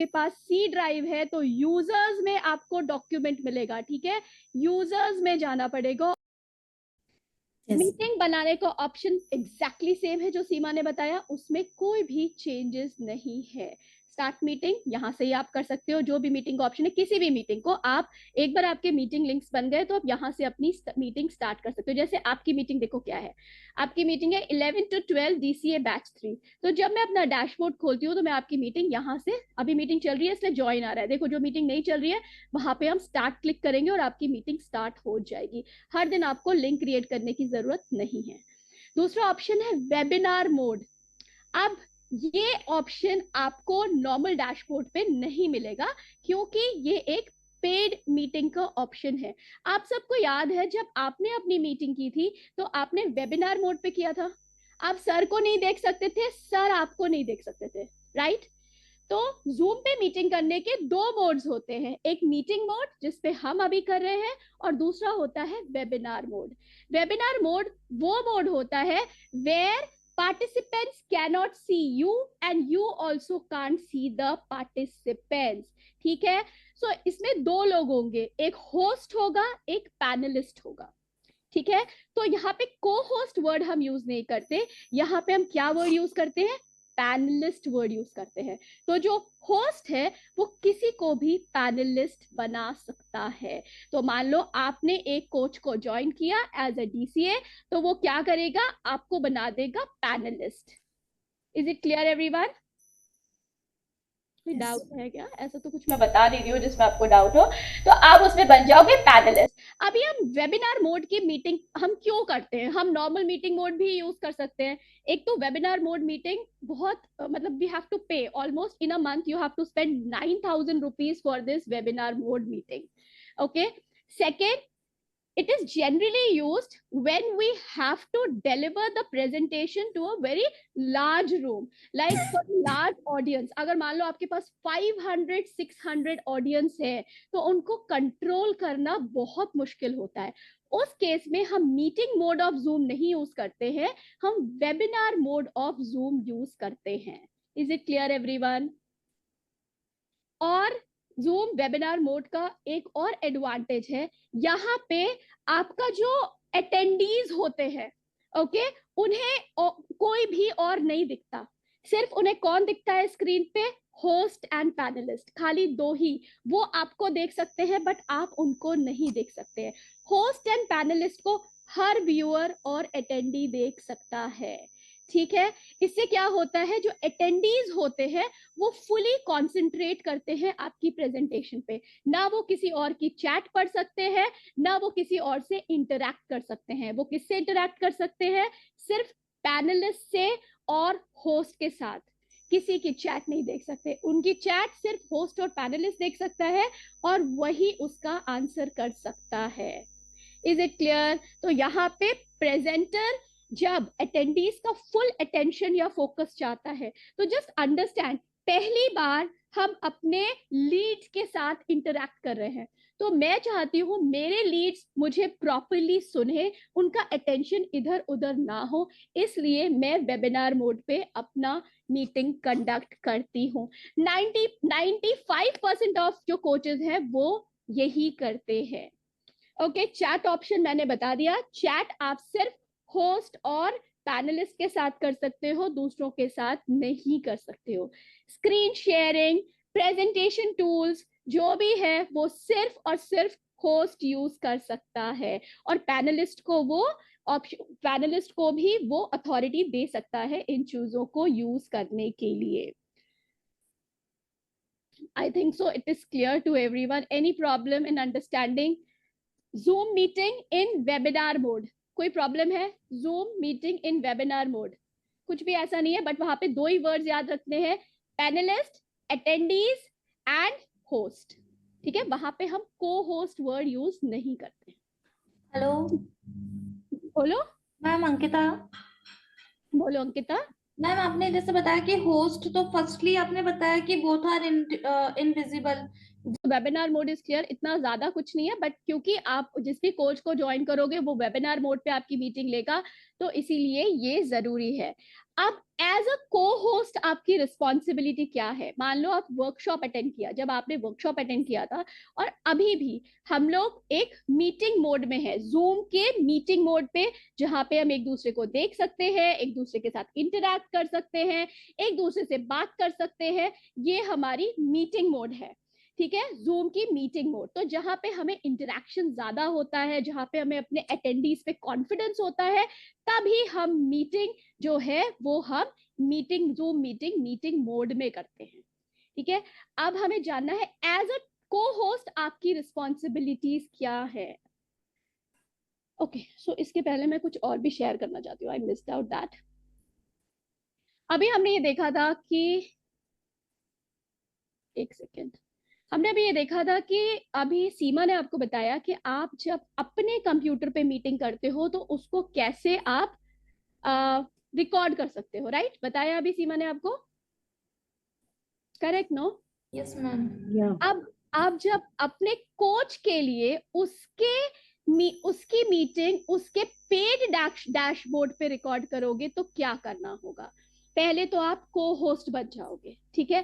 आपके पास C drive है तो यूजर्स में आपको डॉक्यूमेंट मिलेगा, ठीक है, यूजर्स में जाना पड़ेगा। मीटिंग बनाने का ऑप्शन एग्जैक्टली सेम है जो सीमा ने बताया, उसमें कोई भी चेंजेस नहीं है। स्टार्ट मीटिंग यहाँ से ही आप कर सकते हो, जो भी मीटिंग का ऑप्शन है, किसी भी मीटिंग को आप एक बार आपके मीटिंग लिंक्स बन गए तो आप यहाँ से अपनी मीटिंग स्टार्ट कर सकते हो। जैसे आपकी मीटिंग देखो क्या है, आपकी मीटिंग है 11 to 12 DCA बैच 3। तो जब मैं अपना डैशबोर्ड खोलती हूँ तो मैं आपकी मीटिंग यहाँ से, अभी मीटिंग चल रही है इसलिए ज्वाइन आ रहा है, देखो जो मीटिंग नहीं चल रही है वहां पे हम स्टार्ट क्लिक करेंगे और आपकी मीटिंग स्टार्ट हो जाएगी। हर दिन आपको लिंक क्रिएट करने की जरूरत नहीं है। दूसरा ऑप्शन है वेबिनार मोड। अब ये ऑप्शन आपको नॉर्मल डैशबोर्ड पे नहीं मिलेगा क्योंकि ये एक पेड मीटिंग का ऑप्शन है। आप सबको याद है जब आपने अपनी मीटिंग की थी तो आपने वेबिनार मोड पे किया था, आप सर को नहीं देख सकते थे, सर आपको नहीं देख सकते थे, राइट। तो जूम पे मीटिंग करने के दो मोड्स होते हैं, एक मीटिंग मोड जिसपे हम अभी कर रहे हैं और दूसरा होता है वेबिनार मोड। वेबिनार मोड वो मोड होता है where participants cannot see you and you also can't see the participants, ठीक है। सो इसमें दो लोग होंगे, एक होस्ट होगा एक पैनलिस्ट होगा, ठीक है। तो यहाँ पे को होस्ट वर्ड हम यूज नहीं करते, यहाँ पे हम क्या वर्ड यूज करते हैं, पैनलिस्ट वर्ड यूज करते हैं। तो जो होस्ट है वो किसी को भी पैनलिस्ट बना सकता है। तो मान लो आपने एक कोच को ज्वाइन किया एज अ DCA, तो वो क्या करेगा, आपको बना देगा panelist. Is it clear everyone? कोई डाउट है क्या? ऐसा तो कुछ मैं बता नहीं रही हूँ जिसमें आपको डाउट हो, तो आप उसमें बन जाओगे पैनलिस्ट। अभी हम वेबिनार मोड की मीटिंग हम क्यों करते हैं, हम नॉर्मल मीटिंग मोड भी यूज कर सकते हैं। एक तो वेबिनार मोड मीटिंग बहुत मतलब we have to pay almost in a month, you have to spend 9,000 rupees for this webinar mode meeting, okay. Second, it is generally used when we have to deliver the presentation to a very large room, like for large audience। अगर मान लो आपके पास 500-600 audience है तो उनको control करना बहुत मुश्किल होता है। उस केस में हम मीटिंग मोड ऑफ जूम नहीं यूज करते हैं, हम webinar mode of zoom use करते हैं। Is it clear everyone? और जूम वेबिनार मोड का एक और एडवांटेज है, यहाँ पे आपका जो अटेंडीज होते हैं, ओके, उन्हें कोई भी और नहीं दिखता, सिर्फ उन्हें कौन दिखता है स्क्रीन पे, होस्ट एंड पैनलिस्ट, खाली दो ही वो आपको देख सकते हैं बट आप उनको नहीं देख सकते हैं। होस्ट एंड पैनलिस्ट को हर व्यूअर और अटेंडी देख सकता है, ठीक है। इससे क्या होता है, जो अटेंडीज होते हैं वो फुली कॉन्सेंट्रेट करते हैं आपकी प्रेजेंटेशन पे, ना वो किसी और की चैट पढ़ सकते हैं, ना वो किसी और से इंटरैक्ट कर सकते हैं। वो किससे इंटरैक्ट कर सकते हैं, सिर्फ पैनलिस्ट से और होस्ट के साथ, किसी की चैट नहीं देख सकते। उनकी चैट सिर्फ होस्ट और पैनलिस्ट देख सकता है और वही उसका आंसर कर सकता है। Is it clear? तो यहाँ पे प्रेजेंटर जब अटेंडीज का फुल अटेंशन या फोकस चाहता है, तो जस्ट अंडरस्टैंड, पहली बार हम अपने लीड्स के साथ इंटरैक्ट कर रहे हैं, तो मैं चाहती हूँ मेरे लीड्स मुझे प्रॉपरली सुने, उनका अटेंशन इधर उधर ना हो, इसलिए मैं वेबिनार मोड पे अपना मीटिंग कंडक्ट करती हूँ। 95% ऑफ जो कोचेस हैं वो यही करते हैं, ओके। चैट ऑप्शन मैंने बता दिया, चैट आप सिर्फ होस्ट और पैनलिस्ट के साथ कर सकते हो, दूसरों के साथ नहीं कर सकते हो। स्क्रीन शेयरिंग, प्रेजेंटेशन टूल्स जो भी है वो सिर्फ और सिर्फ होस्ट यूज कर सकता है, और पैनलिस्ट को वो ऑप्शन, पैनलिस्ट को भी वो अथॉरिटी दे सकता है इन चीजों को यूज करने के लिए। I think so it is clear to everyone. Any problem in understanding Zoom meeting in webinar mode? कोई प्रॉब्लम है? Zoom meeting in webinar mode कुछ भी ऐसा नहीं है, बट वहां पे दो ही वर्ड्स याद रखने हैं, पैनलिस्ट, अटेंडीज एंड होस्ट, ठीक है। वहां पे हम को होस्ट वर्ड यूज नहीं करते। हेलो बोलो मैम, अंकिता। बोलो अंकिता। मैम, आपने जैसे बताया कि होस्ट, तो फर्स्टली आपने बताया कि both are invisible. Webinar mode is clear, इतना ज्यादा कुछ नहीं है, बट क्योंकि आप जिस भी कोच को ज्वाइन करोगे वो वेबिनार मोड पे आपकी मीटिंग लेगा, तो इसीलिए ये जरूरी है। अब एज अ को होस्ट आपकी रिस्पॉन्सिबिलिटी क्या है? मान लो आप वर्कशॉप अटेंड किया, जब आपने वर्कशॉप अटेंड किया था और अभी भी हम लोग एक मीटिंग मोड में है, जूम के मीटिंग मोड पे, जहां पे हम एक दूसरे को देख सकते हैं, एक दूसरे के साथ इंटरैक्ट कर सकते हैं, एक दूसरे से बात कर सकते हैं, ये हमारी मीटिंग मोड है। ठीक है, जूम की मीटिंग मोड, तो जहां पे हमें इंटरेक्शन ज्यादा होता है, जहां पे हमें अपने अटेंडीज पे कॉन्फिडेंस होता है, तभी हम मीटिंग जो है वो हम जूम मीटिंग मोड में करते हैं। ठीक है, अब हमें जानना है एज अ को होस्ट आपकी रिस्पॉन्सिबिलिटीज क्या है। ओके, सो इसके पहले मैं कुछ और भी शेयर करना चाहती हूँ, आई मिस्ड आउट दैट। अभी हमने ये देखा था कि, एक सेकेंड, हमने अभी ये देखा था कि अभी सीमा ने आपको बताया कि आप जब अपने कंप्यूटर पे मीटिंग करते हो तो उसको कैसे आप रिकॉर्ड कर सकते हो, राइट? बताया अभी सीमा ने आपको, करेक्ट नो? Yes ma'am. अब आप जब अपने कोच के लिए उसकी मीटिंग उसके पेड डैशबोर्ड पे रिकॉर्ड करोगे तो क्या करना होगा? पहले तो आप को होस्ट बन जाओगे, ठीक है?